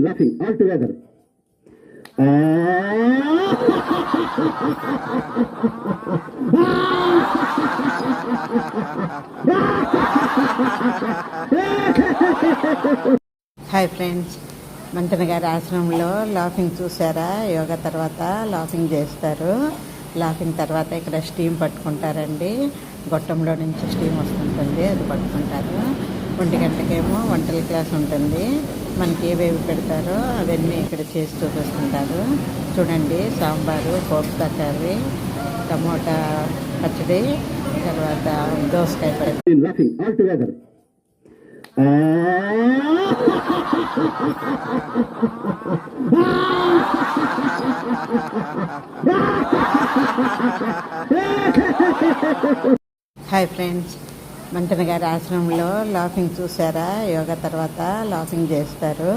laughing all together. Hi friends, Manthena గారి ఆశ్రమంలో laughing చూసారా? యోగా తర్వాత లాఫింగ్ చేస్తారు. లాఫింగ్ తర్వాత ఇక్కడ స్టీమ్ పట్టుకుంటారండి. గొట్టంలో నుంచి స్టీమ్ వస్తుంటుంది, అది పట్టుకుంటారు. 1 గంటకేమో వంటల క్లాస్ ఉంటుంది. మనకి ఏవేవి పెడతారో అవన్నీ ఇక్కడ చేసి చూపిస్తుంటారు. చూడండి, సాంబారు, కోఫ్తా కర్రీ, టమోటా పచ్చడి, తర్వాత దోసకాయ పచ్చడి. Laughing all together. Hi friends, Manthena గారి ఆశ్రమంలో లాఫింగ్ చూసారా? యోగా తర్వాత లాఫింగ్ చేస్తారు.